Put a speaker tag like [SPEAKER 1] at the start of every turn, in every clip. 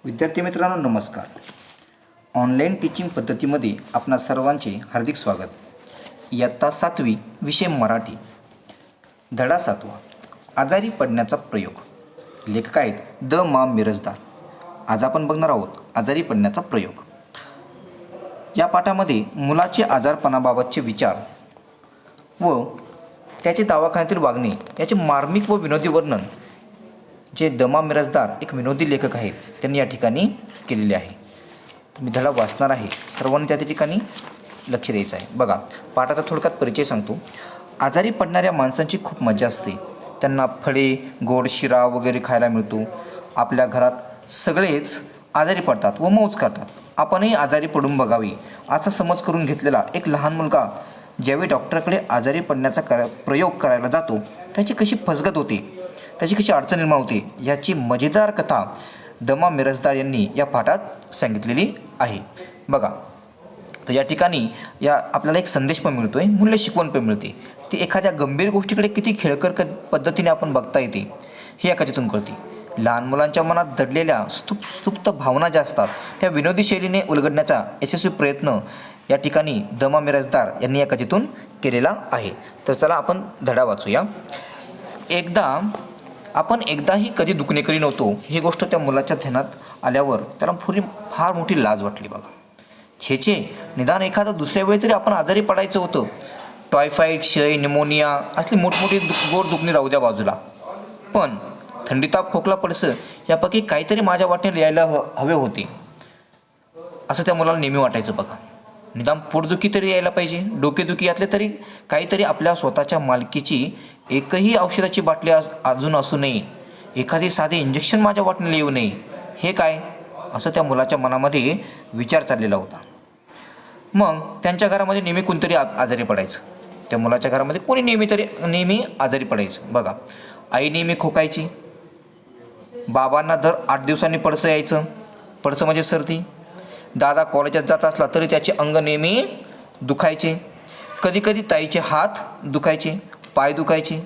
[SPEAKER 1] विद्यार्थी मित्रांनो नमस्कार. ऑनलाईन टीचिंग पद्धतीमध्ये आपणा सर्वांचे हार्दिक स्वागत. इयत्ता 7वी विषय मराठी, धडा 7वा, आजारी पडण्याचा प्रयोग. लेखक आहेत द मा मिरासदार. आज आपण बघणार आहोत आजारी पडण्याचा प्रयोग. या पाठामध्ये मुलाचे आजारपणाबाबतचे विचार व त्याचे दवाखान्यातील वागणे याचे मार्मिक व विनोदी वर्णन जे द मा मिरासदार एक विनोदी लेखक आहेत त्यांनी या ठिकाणी केलेले आहे. मी धडा वाचणार आहे, सर्वांनी त्या ठिकाणी लक्ष द्यायचं आहे. बघा, पाठाचा थोडक्यात परिचय सांगतो. आजारी पडणाऱ्या माणसांची खूप मजा असते. त्यांना फळे, गोड शिरा वगैरे खायला मिळतो. आपल्या घरात सगळेच आजारी पडतात व मौज करतात. आपणही आजारी पडून बघावी असा समज करून घेतलेला एक लहान मुलगा ज्यावेळी डॉक्टरकडे आजारी पडण्याचा प्रयोग करायला जातो त्याची कशी फसगत होते, त्याची कशी अडचण निर्माण होते याची मजेदार कथा द मा मिरासदार यांनी या पाठात सांगितलेली आहे. बघा, तर या ठिकाणी आपल्याला एक संदेश पण मिळतो आहे, मूल्य शिकवण पण मिळते. ती एखाद्या गंभीर गोष्टीकडे किती खेळकर पद्धतीने आपण बघता येते हे या कथेतून कळते. लहान मुलांच्या मनात दडलेल्या सुप्त भावना ज्या असतात त्या विनोदी शैलीने उलगडण्याचा यशस्वी प्रयत्न या ठिकाणी द मा मिरासदार यांनी या कथेतून केलेला आहे. तर चला आपण धडा वाचूया. आपण एकदाही कधी दुखणेकरी नव्हतो ही गोष्ट त्या मुलाच्या ध्यानात आल्यावर त्याला फार मोठी लाज वाटली. बघा, छे, निदान एखादा दुसऱ्या वेळी तरी आपण आजारी पडायचं होतं. टायफॉईड, क्षय, निमोनिया असली मोठमोठी गोड दुखणी राहू द्या बाजूला, पण थंडी, ताप, खोकला, पडसं यापैकी काहीतरी माझ्या वाटेने यायला हवे होते असं त्या मुलाला नेहमी वाटायचं. बघा, निदान पोटदुखी तरी यायला पाहिजे, डोकेदुखी यातले तरी काहीतरी आपल्या स्वतःच्या मालकीची एकही औषधाची बाटली अजून असू नये, एखादी साधे इंजेक्शन माझ्या वाटणीला येऊ नये. हे काय असं त्या मुलाच्या मनामध्ये विचार चाललेला होता. मग त्यांच्या घरामध्ये नेहमी कोणतरी आजारी पडायचं. त्या मुलाच्या घरामध्ये कोणी नेहमी आजारी पडायचं. बघा, आई नेहमी खोकायची, बाबांना दर 8 दिवसांनी पडसं यायचं. पडसं म्हणजे सर्दी. दादा कॉलेजात जात असला तरी त्याचे अंग नेहमी दुखायचे. कधीकधी ताईचे हात दुखायचे, पाय दुखायचे.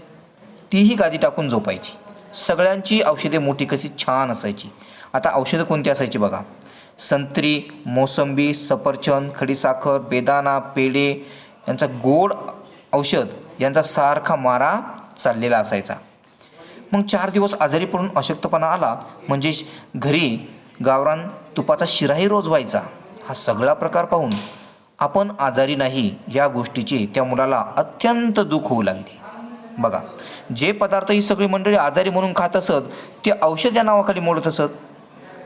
[SPEAKER 1] तीही गादी टाकून झोपायची. सगळ्यांची औषधे मोठी कशी छान असायची. आता औषधं कोणती असायची बघा, संत्री, मोसंबी, सफरचंद, खडीसाखर, बेदाणा, पेढे यांचा गोड औषध यांचा सारखा मारा चाललेला असायचा. मग 4 दिवस आजारी पडून अशक्तपणा आला म्हणजे घरी गावरान तुपाचा शिराही रोज व्हायचा. हा सगळा प्रकार पाहून आपण आजारी नाही या गोष्टीचे त्या मुलाला अत्यंत दुःख होऊ लागले. बघा, जे पदार्थ ही सगळी मंडळी आजारी म्हणून खात असत ते औषध या नावाखाली मोडत असत.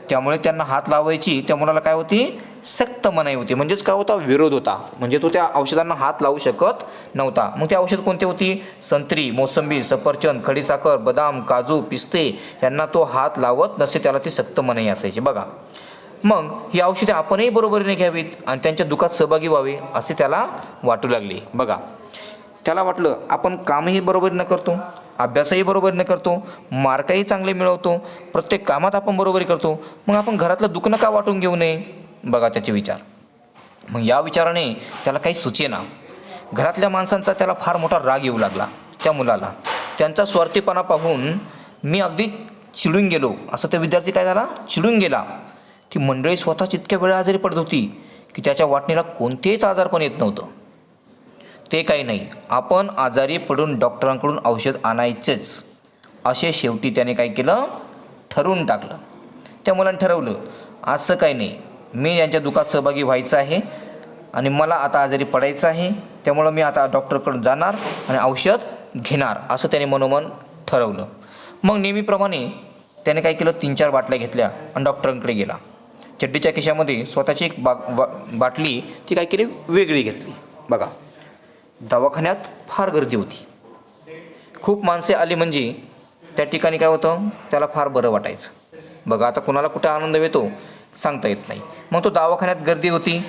[SPEAKER 1] त्यामुळे त्यांना हात लावायची त्या मुलाला काय होती, सक्त मनाई होती. म्हणजेच काय होता, विरोध होता. म्हणजे तो त्या औषधांना हात लावू शकत नव्हता. मग ते औषध कोणते होती, संत्री, मोसंबी, सफरचंद, खडीसाखर, बदाम, काजू, पिस्ते यांना तो हात लावत नसे, त्याला ती सक्त मनाई असायची. बघा, मग ही औषधे आपणही बरोबरीने घ्यावीत आणि त्यांच्या दुःखात सहभागी व्हावे असे त्याला वाटू लागले. बघा, त्याला वाटलं आपण कामही बरोबरीनं करतो, अभ्यासही बरोबरीनं करतो, मार्कही चांगले मिळवतो, प्रत्येक कामात आपण बरोबरी करतो, मग आपण घरातलं दुखणं का वाटून घेऊ नये. बघा त्याचे विचार. मग या विचाराने त्याला काही सुचेना. घरातल्या माणसांचा त्याला फार मोठा राग येऊ लागला. त्या मुलाला त्यांचा स्वार्थीपणा पाहून मी अगदी चिडून गेलो असं त्या विद्यार्थी काय झाला, चिडून गेला. ती मंडळी स्वतःच इतक्या वेळा आजारी पडत होती की त्याच्या वाटणीला कोणतेच आजारपण येत नव्हतं. ते काही नाही, आपण आजारी पडून डॉक्टरांकडून औषध आणायचेच असे शेवटी त्याने काय केलं, ठरवून टाकलं. त्या मुलाने ठरवलं असं काही नाही, मी यांच्या दुःखात सहभागी व्हायचं आहे आणि मला आता आजारी पडायचं आहे, त्यामुळं मी आता डॉक्टरकडून जाणार आणि औषध घेणार असं त्याने मनोमन ठरवलं. मग नेहमीप्रमाणे त्याने काय केलं, 3-4 बाटल्या घेतल्या आणि डॉक्टरांकडे गेला. चड्डीच्या खिशामध्ये स्वतःची एक बाटली ती काय केली, वेगळी घेतली. बघा, दवाखान्यात फार गर्दी होती. खूप माणसे आली म्हणजे त्या ठिकाणी काय होतं, त्याला फार बरं वाटायचं. बघा, आता कुणाला कुठे आनंद येतो सांगता येत नाही. मग तो दवाखान्यात गर्दी होती,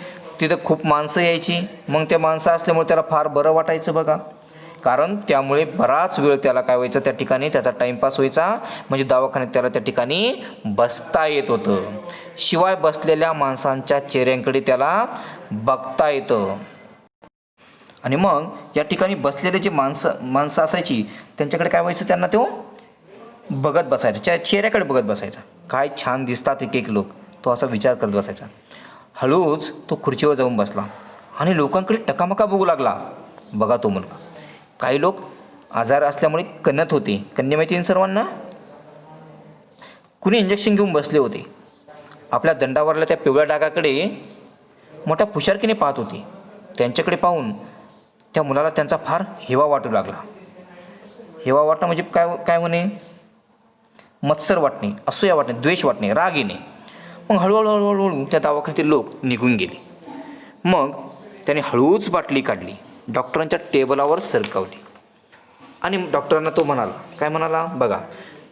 [SPEAKER 1] तिथं खूप माणसं यायची. मग त्या माणसं असल्यामुळे त्याला फार बरं वाटायचं. बघा, कारण त्यामुळे बराच वेळ त्याला काय व्हायचं, त्या ठिकाणी त्याचा टाईमपास व्हायचा. म्हणजे दवाखान्यात त्याला त्या ठिकाणी बसता येत होतं. शिवाय बसलेल्या माणसांच्या चेहऱ्यांकडे त्याला बघता येतं. आणि मग या ठिकाणी बसलेले जे माणसं असायची त्यांच्याकडे काय व्हायचं, त्यांना तो बघत बसायचा, चेहऱ्याकडे बघत बसायचा. काय छान दिसतात एक एक लोक, तो असा विचार करत बसायचा. हळूच तो खुर्चीवर जाऊन बसला आणि लोकांकडे टकामका बघू लागला. बघा तो मुलगा. काही लोक आजार असल्यामुळे कणत होते. कन्या माहिती आहे सर्वांना. कुणी इंजेक्शन घेऊन बसले होते. आपल्या दंडावरल्या त्या पिवळ्या डागाकडे मोठ्या हुशारकीने पाहत होते. त्यांच्याकडे पाहून त्या मुलाला त्यांचा फार हेवा वाटू लागला. हेवा वाटणं म्हणजे काय काय म्हणे, मत्सर वाटणे, असूया वाटणे, द्वेष वाटणे, राग येणे. मग हळूहळू हळूहळू त्या दवाखान्यातील लोक निघून गेले. मग त्याने हळूच बाटली काढली, डॉक्टरांच्या टेबलावर सरकवली आणि डॉक्टरांना तो म्हणाला, काय म्हणाला बघा,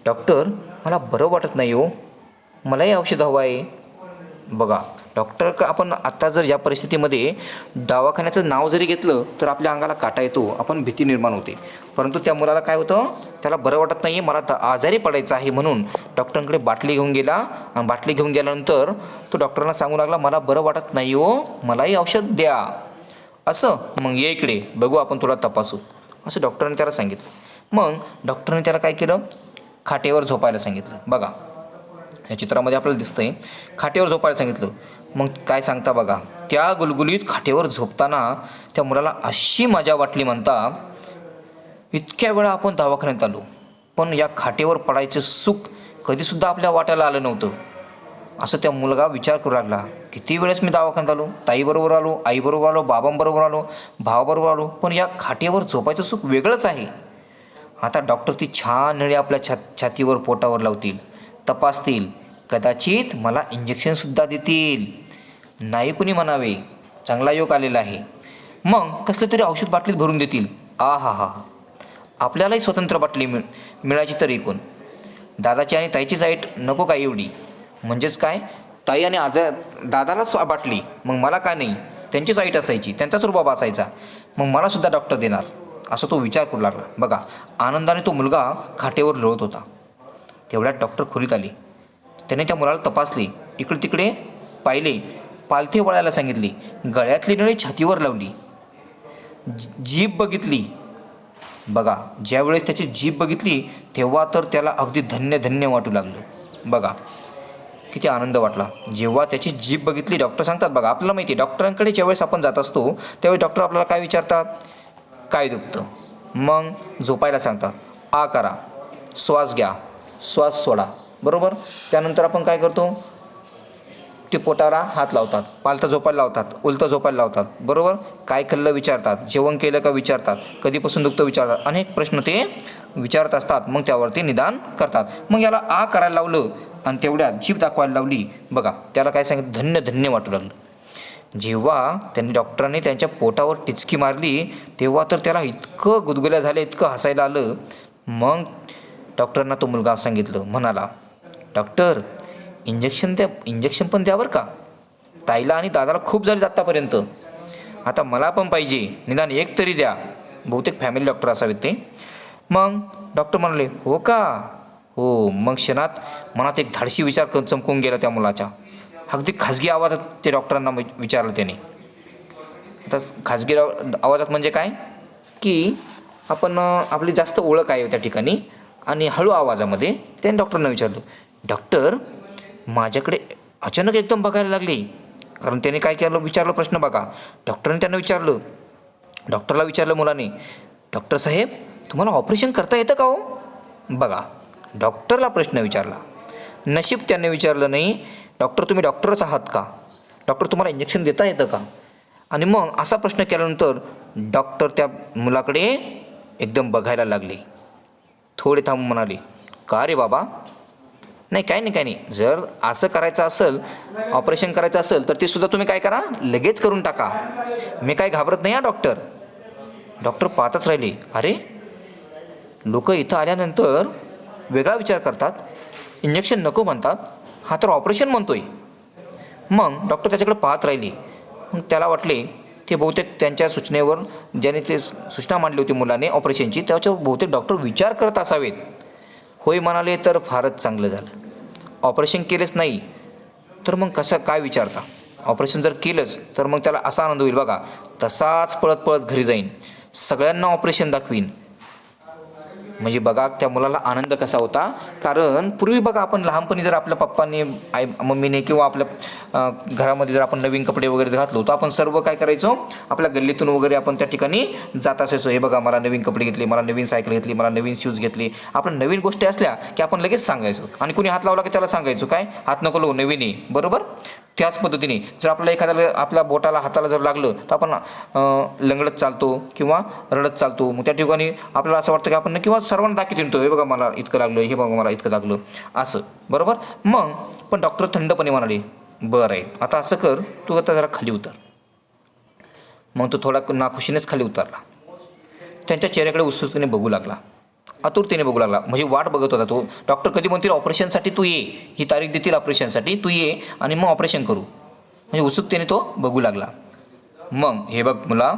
[SPEAKER 1] डॉक्टर मला बरं वाटत नाही हो, मलाही औषध हवं आहे. बघा डॉक्टर, आपण आत्ता जर या परिस्थितीमध्ये दवाखान्याचं नाव जरी घेतलं तर आपल्या अंगाला काटा येतो, आपण भीती निर्माण होते. परंतु त्या मुलाला काय होतं, त्याला बरं वाटत नाही, मला आजारी पडायचं आहे, म्हणून डॉक्टरांकडे बाटली घेऊन गेला. आणि बाटली घेऊन गेल्यानंतर तो डॉक्टरांना सांगू लागला, मला बरं वाटत नाही हो, मलाही औषध द्या. असं मग ये इकडे बघू, आपण तुला तपासू, असं डॉक्टरांनी त्याला सांगितलं. मग डॉक्टरांनी त्याला काय केलं, खाटेवर झोपायला सांगितलं. बघा या चित्रामध्ये आपल्याला दिसतंय, खाटेवर झोपायला सांगितलं. मग काय सांगता बघा, त्या गुलगुलीत खाटेवर झोपताना त्या मुलाला अशी मजा वाटली म्हणता, इतक्या वेळा आपण दवाखान्यात आलो पण या खाटेवर पडायचं सुख कधीसुद्धा आपल्या वाट्याला आलं नव्हतं. असं त्या मुलगा विचार करू लागला, किती वेळेस मी दवाखान्यात आलो, ताईबरोबर आलो, आईबरोबर आलो, बाबांबरोबर आलो, भावाबरोबर आलो, पण या खाटेवर झोपायचं सुख वेगळंच आहे. आता डॉक्टर ती छान नळी आपल्या छातीवर पोटावर लावतील, तपासतील, कदाचित मला इंजेक्शनसुद्धा देतील, नाही कुणी म्हणावे, चांगला योग आलेला आहे. मग कसलं तरी औषध बाटलीत भरून देतील. आ हा हा, आपल्यालाही स्वतंत्र बाटली मिळायची तर एकूण. दादाची आणि ताईची साईट नको काय एवढी, म्हणजेच काय, ताई आणि दादालाच बाटली, मग मला का नाही, त्यांची साईट असायची, त्यांचाच रुबाब असायचा, मग मलासुद्धा डॉक्टर देणार, असं तो विचार करू लागला. बघा आनंदाने तो मुलगा खाटेवर लोळत होता. तेवढ्यात डॉक्टर खोलीत आले. त्याने त्या मुलाला तपासले, इकडे तिकडे पाहिले, पालथे वळायला सांगितली, गळ्यातली नळी छातीवर लावली, जीभ बघितली. बघा ज्यावेळेस त्याची जीभ बघितली तेव्हा तर त्याला अगदी धन्य धन्य वाटू लागलं. बघा किती आनंद वाटला जेव्हा त्याची जीभ बघितली. डॉक्टर सांगतात बघा, आपल्याला माहिती आहे डॉक्टरांकडे ज्यावेळेस आपण जात असतो त्यावेळेस डॉक्टर आपल्याला काय विचारतात, काय दुखतं, मग झोपायला सांगतात, आ करा, श्वास घ्या, श्वास सोडा, बरोबर. त्यानंतर आपण काय करतो, ते पोटाला हात लावतात, पालथं झोपायला लावतात, उलटं झोपायला लावतात, बरोबर. काय खाल्लं विचारतात, जेवण केलं का विचारतात, कधीपासून दुखतं विचारतात, अनेक प्रश्न ते विचारत असतात. मग त्यावरती निदान करतात. मग याला आ करायला लावलं आणि तेवढ्यात जीभ दाखवायला लावली. बघा त्याला काय सांगितलं, धन्य धन्य वाटू लागलं. जेव्हा त्यांनी डॉक्टरांनी त्यांच्या पोटावर टिचकी मारली तेव्हा तर त्याला इतकं गुदगुल्या झालं, इतकं हसायला आलं. मग डॉक्टरांना तो मुलगा सांगितलं, म्हणाला, डॉक्टर इंजेक्शन पण द्या बरं का, ताईला आणि दादाला खूप झाले आत्तापर्यंत, आता मला पण पाहिजे, निदान एक तरी द्या. बहुतेक फॅमिली डॉक्टर असावेत ते. मग डॉक्टर म्हणाले, हो का, हो. मग क्षणात मनात एक धाडसी विचार चमकून गेला त्या मुलाच्या. अगदी खाजगी आवाजात ते डॉक्टरांना विचारलं त्याने. आता खाजगी आवाजात म्हणजे काय, की आपण आपली जास्त ओळख आहे त्या ठिकाणी, आणि हळू आवाजामध्ये त्याने डॉक्टरांना विचारलं, डॉक्टर माझ्याकडे अचानक एकदम बघायला लागले. कारण त्याने काय केलं, विचारलं प्रश्न. बघा डॉक्टरांनी त्यांना विचारलं, डॉक्टरला विचारलं मुलाने, डॉक्टर साहेब तुम्हाला ऑपरेशन करता येतं का हो. बघा डॉक्टरला प्रश्न विचारला. नशीब त्याने विचारलं नाही, डॉक्टर तुम्ही डॉक्टरच आहात का, डॉक्टर तुम्हाला इंजेक्शन देता येतं का. आणि मग असा प्रश्न केल्यानंतर डॉक्टर त्या मुलाकडे एकदम बघायला लागले. थोडे थांबून म्हणाले, का रे बाबा, नाही काय नाही, जर असं करायचं असेल, ऑपरेशन करायचं असेल तर ते सुद्धा तुम्ही काय करा, लगेच करून टाका, मी काय घाबरत नाही हा डॉक्टर. डॉक्टर पाहतच राहिले. अरे लोक इथं आल्यानंतर वेगळा विचार करतात, इंजेक्शन नको म्हणतात, हा तर ऑपरेशन म्हणतोय. मग डॉक्टर त्याच्याकडे पाहत राहिले. मग त्याला वाटले ते बहुतेक त्यांच्या सूचनेवर ज्याने ते सूचना मांडली होती मुलाने ऑपरेशनची, त्याच्यावर बहुतेक डॉक्टर विचार करत असावेत. होय म्हणाले तर फारच चांगलं झालं. ऑपरेशन केलेच नाही तर मग कसं काय विचारता, ऑपरेशन जर केलंच तर मग त्याला असा आनंद होईल. बघा तसाच पळत पळत घरी जाईन, सगळ्यांना ऑपरेशन दाखवीन, म्हणजे बघा त्या मुलाला आनंद कसा होता, कारण पूर्वी बघा आपण लहानपणी जर आपल्या पप्पांनी आई मम्मीने किंवा आपल्या घरामध्ये जर आपण नवीन कपडे वगैरे घातलो तर आपण सर्व काय करायचो, आपल्या गल्लीतून वगैरे आपण त्या ठिकाणी जात असायचो. हे बघा मला नवीन कपडे घेतले, मला नवीन सायकल घेतली, मला नवीन शूज घेतले. आपण नवीन गोष्टी असल्या की आपण लगेच सांगायचो आणि कोणी हात लावला की त्याला सांगायचो काय, हात नको लावू, नवीन आहे. बरोबर. त्याच पद्धतीने जर आपल्याला एखाद्याला आपल्या बोटाला हाताला जर लागलं तर आपण लंगडत चालतो किंवा रडत चालतो. मग त्या ठिकाणी आपल्याला असं वाटतं की आपण किंवा सर्वांना दाखवत येतो, हे बघा मला इतकं लागलं, हे बघा मला इतकं लागलं, असं. बरोबर. मग पण डॉक्टर थंडपणे म्हणाले, बरं आहे, आता असं कर, तू आता जरा खाली उतर. मग तो थोडा नाखुशीनेच खाली उतरला. त्यांच्या चेहऱ्याकडे उत्सुकतेने बघू लागला, आतुरतेने बघू लागला. म्हणजे वाट बघत होता तो. डॉक्टर कधी म्हणतील ऑपरेशनसाठी तू ये, ही तारीख देतील ऑपरेशनसाठी, तू ये आणि मग ऑपरेशन करू. म्हणजे उत्सुकतेने तो बघू लागला. मग हे बघ मुला,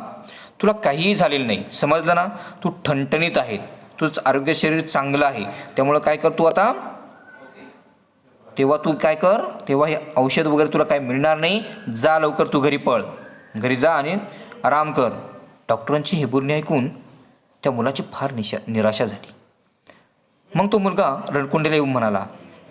[SPEAKER 1] तुला काहीही झालेलं नाही, समजलं ना, तू ठणठणीत आहे, तुझं आरोग्य शरीर चांगलं आहे. त्यामुळं काय कर तू आता, तेव्हा तू काय कर, तेव्हा हे औषध वगैरे तुला काय मिळणार नाही, जा लवकर तू घरी पळ, घरी जा आणि आराम कर. डॉक्टरांची हे बोलणे ऐकून त्या मुलाची फार निराशा झाली. मग तो मुलगा रडकुंडीला येऊन म्हणाला,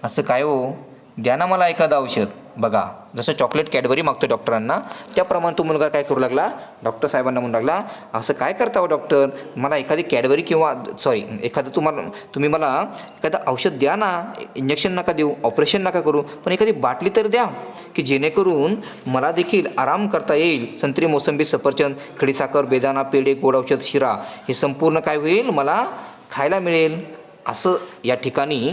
[SPEAKER 1] असं काय हो, द्या ना मला एखादं औषध. बघा जसं चॉकलेट कॅडबरी मागतो डॉक्टरांना, त्याप्रमाणे तो मुलगा काय करू लागला, डॉक्टर साहेबांना म्हणू लागला, असं काय करता हो डॉक्टर, मला एखादी कॅडबरी किंवा एखादं तुम्ही मला एखादं औषध द्या ना, इंजेक्शन नका देऊ, ऑपरेशन नका करू, पण एखादी बाटली तर द्या की जेणेकरून मला देखील आराम करता येईल. संत्री, मोसंबी, सफरचंद, खडीसाखर, बेदाणा, पेढे, गोड औषध, शिरा हे संपूर्ण काय होईल, मला खायला मिळेल. असं या ठिकाणी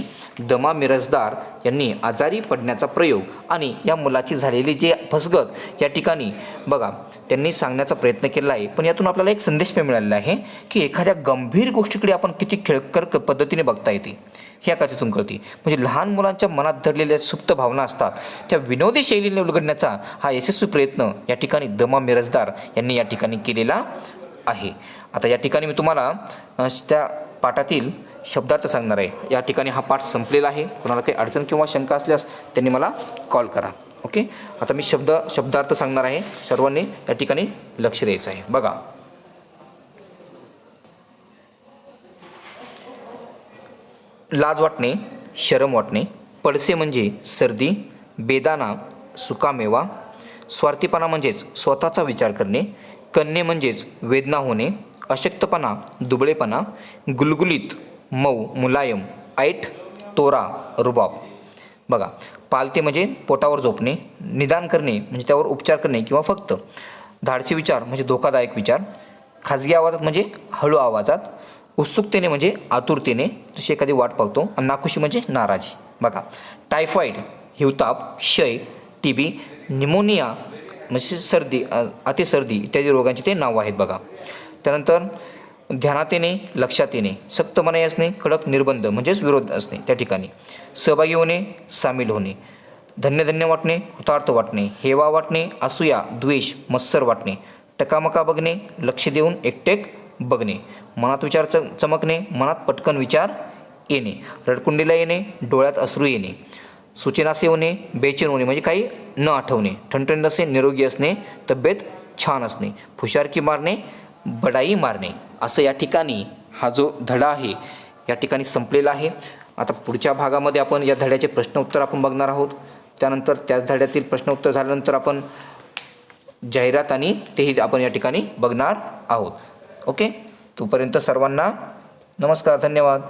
[SPEAKER 1] दमा मिरजदार यांनी आजारी पडण्याचा प्रयोग आणि या मुलाची झालेली जे फसगत या ठिकाणी बघा त्यांनी सांगण्याचा प्रयत्न केला आहे. पण यातून आपल्याला एक संदेश मिळालेला आहे की एखाद्या गंभीर गोष्टीकडे आपण किती खेळकर पद्धतीने बघता येते ह्या कथेतून कळते. म्हणजे लहान मुलांच्या मनात धरलेल्या सुप्त भावना असतात त्या विनोदी शैलीने उलगडण्याचा हा यशस्वी प्रयत्न या ठिकाणी दमा मिरजदार यांनी या ठिकाणी केलेला आहे. आता या ठिकाणी मी तुम्हाला त्या पाठातील शब्दार्थ सांगणार आहे. या ठिकाणी हा पाठ संपलेला आहे. कोणाला काही अडचण किंवा शंका असल्यास त्यांनी मला कॉल करा. ओके. आता मी शब्दार्थ सांगणार आहे, सर्वांनी या ठिकाणी लक्ष द्यायचं आहे. बघा, लाज वाटणे, शरम वाटणे, पडसे म्हणजे सर्दी, बेदाणा सुकामेवा, स्वार्थीपणा म्हणजेच स्वतःचा विचार करणे, कन्ने म्हणजेच वेदना होणे, अशक्तपणा दुबळेपणा, गुलगुलीत मऊ मुलायम, ऐट तोरा रुबाब. बघा, पालते म्हणजे पोटावर झोपणे, निदान करणे म्हणजे त्यावर उपचार करणे किंवा फक्त, धाडसी विचार म्हणजे धोकादायक विचार, खाजगी आवाजात म्हणजे हळू आवाजात, उत्सुकतेने म्हणजे आतुरतेने जशी एखादी वाट पाहतो, आणि नाखुशी म्हणजे नाराजी. बघा, टायफॉईड हिवताप, क्षय, टीबी, निमोनिया म्हणजे सर्दी, अतिसर्दी इत्यादी रोगांची ते नावं आहेत. बघा, त्यानंतर ध्यानात येणे, लक्षात येणे, सक्त मनाई असणे, कडक निर्बंध म्हणजेच विरोध असणे, त्या ठिकाणी सहभागी होणे, सामील होणे, धन्य वाटणे, कृतार्थ वाटणे, हेवा वाटणे, असूया, द्वेष, मत्सर वाटणे, टकामका बघणे, लक्ष देऊन एकटेक बघणे, मनात विचार चमकणे, मनात पटकन विचार येणे, रडकुंडीला येणे, डोळ्यात अश्रू येणे, सूचनासे होणे, बेचैन होणे म्हणजे काही न आठवणे, ठणठणीत असणे, निरोगी असणे, तब्येत छान असणे, फुशारकी मारणे, बडाई मारणे. असं या ठिकाणी हा जो धडा आहे या ठिकाणी संपलेला आहे. आता पुढच्या भागामध्ये आपण या धड्याचे प्रश्न उत्तर आपण बघणार आहोत. त्यानंतर त्याच धड्यातील प्रश्न उत्तर झाल्यानंतर आपण जाहिरात आणि तेही आपण या ठिकाणी बघणार आहोत. ओके. तोपर्यंत सर्वांना नमस्कार, धन्यवाद.